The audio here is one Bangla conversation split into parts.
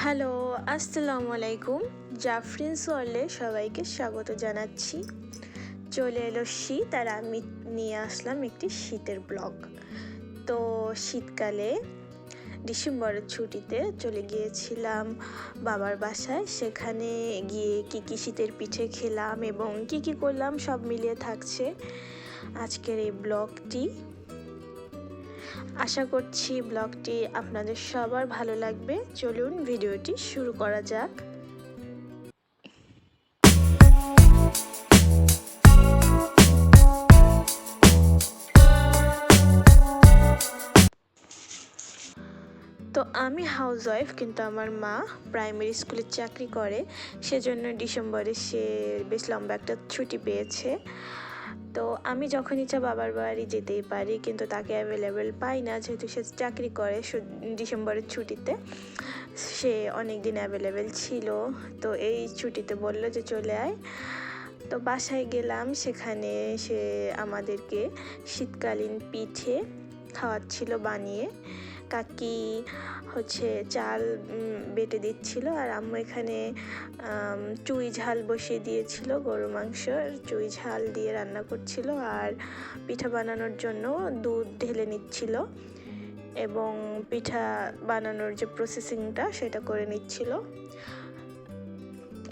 হ্যালো, আসসালামু আলাইকুম। জাফরিনস ওয়ার্ল্ডে সবাইকে স্বাগত জানাচ্ছি। চলে এলো শীত আর আমি নিয়ে আসলাম একটি শীতের ব্লগ। তো শীতকালে ডিসেম্বরের ছুটিতে চলে গিয়েছিলাম বাবার বাসায়। সেখানে গিয়ে কী শীতের পিঠে খেলাম এবং কী করলাম সব মিলিয়ে থাকছে আজকের এই ব্লগটি। আশা করছি ব্লগটি আপনাদের সবার ভালো লাগবে। চলুন ভিডিওটি শুরু করা যাক। তো আমি হাউসওয়াইফ, কিন্তু আমার মা প্রাইমারি স্কুলে চাকরি করে, সেজন্য ডিসেম্বরে সে বেশ লম্বা একটা ছুটি পেয়েছে। তো আমি যখন ইচ্ছা বাবার বাড়ি যেতেই পারি, কিন্তু তাকে অ্যাভেলেবেল পাই না, যেহেতু সে চাকরি করে। ডিসেম্বরের ছুটিতে সে অনেক দিন অ্যাভেলেবেল ছিল, তো এই ছুটিতে বললো যে চলে আয়। তো বাসায় গেলাম, সেখানে সে আমাদেরকে শীতকালীন পিঠে খাওয়াচ্ছিল বানিয়ে। কাকি চাল বেটে দিচ্ছিল, আর আম্মু এখানে চুই ঝাল বসিয়ে দিয়েছিল, গরু মাংসর চুই ঝাল দিয়ে রান্না করছিল, আর পিঠা বানানোর জন্য দুধ ঢেলে নিচ্ছিল এবং পিঠা বানানোর যে প্রসেসিংটা সেটা করে নিচ্ছিল।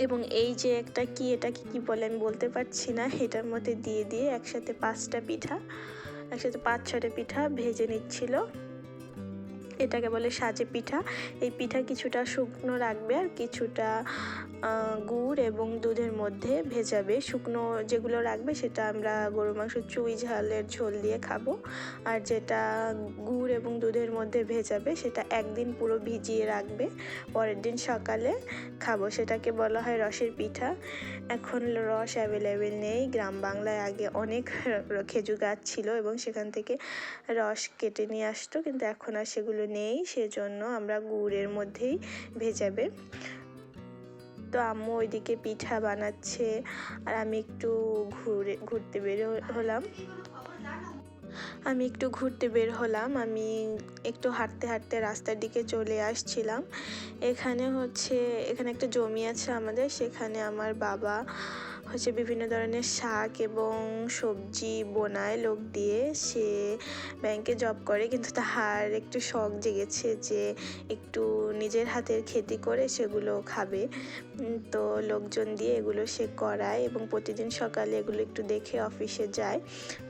এবং এই যে এটা কি বলে আমি বলতে পারছি না, এটার মধ্যে দিয়ে একসাথে 5-6টা পিঠা ভেজে নিচ্ছিল। এটাকে বলে সাজে পিঠা। এই পিঠা কিছুটা শুকনো রাখবে আর কিছুটা গুড় এবং দুধের মধ্যে ভেজাবে। শুকনো যেগুলো রাখবে সেটা আমরা গরু মাংস চুই ঝালের ঝোল দিয়ে খাবো, আর যেটা গুড় এবং দুধের মধ্যে ভেজাবে সেটা একদিন পুরো ভিজিয়ে রাখবে, পরের দিন সকালে খাবো। সেটাকে বলা হয় রসের পিঠা। এখন রস অ্যাভেলেবেল নেই। গ্রাম বাংলায় আগে অনেক খেজুর গাছ ছিল এবং সেখান থেকে রস কেটে নিয়ে আসতো, কিন্তু এখন আর সেগুলো নেই, সেজন্য আমরা গুড়ের মধ্যেই ভেজাবে। তো আম্মু ওইদিকে পিঠা বানাচ্ছে আর আমি একটু ঘুরতে বের হলাম। আমি একটু হাঁটতে রাস্তার দিকে চলে আসছিলাম। এখানে একটা জমি আছে আমাদের, সেখানে আমার বাবা বিভিন্ন ধরনের শাক এবং সবজি বোনায় লোক দিয়ে। সে ব্যাংকে জব করে, কিন্তু তার একটু শখ জেগেছে যে একটু নিজের হাতের খেতি করে সেগুলো খাবে। তো লোকজন দিয়ে এগুলো সে করায় এবং প্রতিদিন সকালে এগুলো একটু দেখে অফিসে যায়।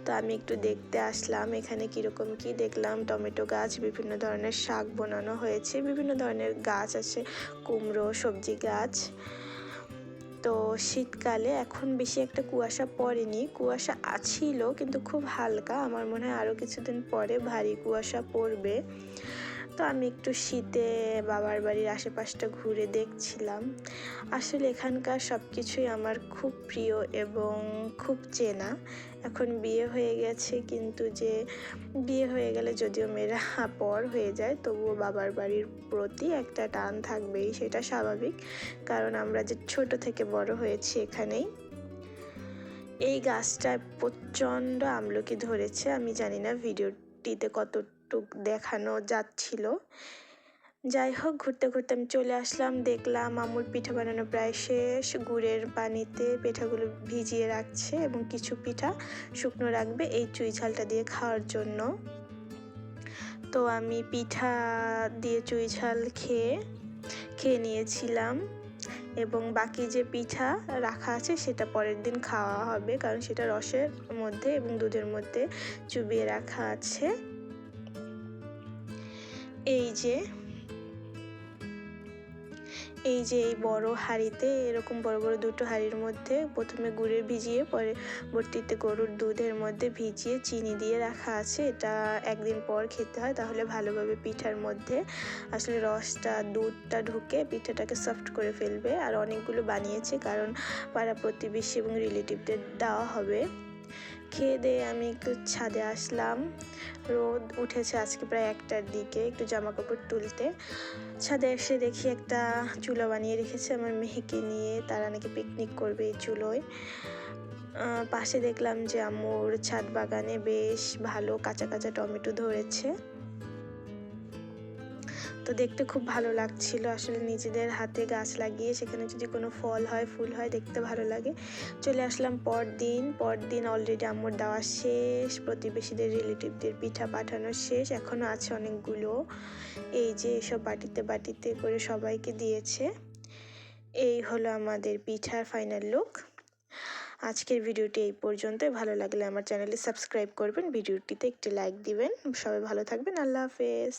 তো আমি একটু দেখতে আসলাম এখানে কীরকম কি দেখলাম। টমেটো গাছ, বিভিন্ন ধরনের শাক বোনানো হয়েছে, বিভিন্ন ধরনের গাছ আছে, কুমড়ো, সবজি গাছ। তো শীতকালে এখন বেশি একটা কুয়াশা পড়েনি, কুয়াশা ছিল কিন্তু খুব হালকা। আমার মনে হয় আরও কিছুদিন পরে ভারী কুয়াশা পড়বে। তো আমি একটু শীতে বাবার বাড়ির আশেপাশটা ঘুরে দেখছিলাম। আসলে এখানকার সব কিছুই আমার খুব প্রিয় এবং খুব চেনা। এখন বিয়ে হয়ে গেছে, কিন্তু বিয়ে হয়ে গেলে যদিও মেয়েরা পর হয়ে যায়, তবুও বাবার বাড়ির প্রতি একটা টান থাকবেই, সেটা স্বাভাবিক, কারণ আমরা যে ছোট থেকে বড় হয়েছি এখানেই। এই গাছটায় প্রচণ্ড আমলকি ধরেছে, আমি জানি না ভিডিওটিতে কতটুক দেখানো যাচ্ছিল। যাই হোক, ঘুরতে আমি চলে আসলাম, দেখলাম আম্মুর পিঠা বানানো প্রায় শেষ। গুড়ের পানিতে পিঠাগুলো ভিজিয়ে রাখছে এবং কিছু পিঠা শুকনো রাখবে এই চুই ঝালটা দিয়ে খাওয়ার জন্য। তো আমি পিঠা দিয়ে চুই ঝাল খেয়ে নিয়েছিলাম এবং বাকি যে পিঠা রাখা আছে সেটা পরের দিন খাওয়া হবে, কারণ সেটা রসের মধ্যে এবং দুধের মধ্যে চুবিয়ে রাখা আছে। এই যে এই বড় হাঁড়িতে, এরকম বড় দুটো হাঁড়ির মধ্যে প্রথমে গুড়ের ভিজিয়ে পরবর্তীতে গরুর দুধের মধ্যে ভিজিয়ে চিনি দিয়ে রাখা আছে। এটা একদিন পর খেতে হয়, তাহলে ভালোভাবে পিঠার মধ্যে আসলে রসটা, দুধটা ঢুকে পিঠাটাকে সফট করে ফেলবে। আর অনেকগুলো বানিয়েছে, কারণ পাড়া প্রতিবেশী এবং রিলেটিভদের দেওয়া হবে। খেয়ে দিয়ে আমি একটু ছাদে আসলাম। রোদ উঠেছে আজকে প্রায় 1টার দিকে, একটু জামা কাপড় তুলতে ছাদে এসে দেখি একটা চুলো বানিয়ে রেখেছে আমার মেয়েকে নিয়ে, তারা নাকি পিকনিক করবে এই চুলোয়। পাশে দেখলাম যে আম্মুর ছাদ বাগানে বেশ ভালো কাঁচা টমেটো ধরেছে। তো দেখতে খুব ভালো লাগছিল। আসলে নিজেদের হাতে গাছ লাগিয়ে সেখানে যদি কোনো ফল হয়, ফুল হয়, দেখতে ভালো লাগে। চলে আসলাম পরদিন অলরেডি আম্মুর দেওয়া শেষ, প্রতিবেশীদের রিলেটিভদের পিঠা পাঠানো শেষ, এখনও আছে অনেকগুলো। এই যে এসব বাটিতে করে সবাইকে দিয়েছে। এই হলো আমাদের পিঠার ফাইনাল লুক। আজকের ভিডিওটি এই পর্যন্তই। ভালো লাগলে আমার চ্যানেলে সাবস্ক্রাইব করবেন, ভিডিওটিতে একটি লাইক দিবেন। সবাই ভালো থাকবেন। আল্লাহ হাফেজ।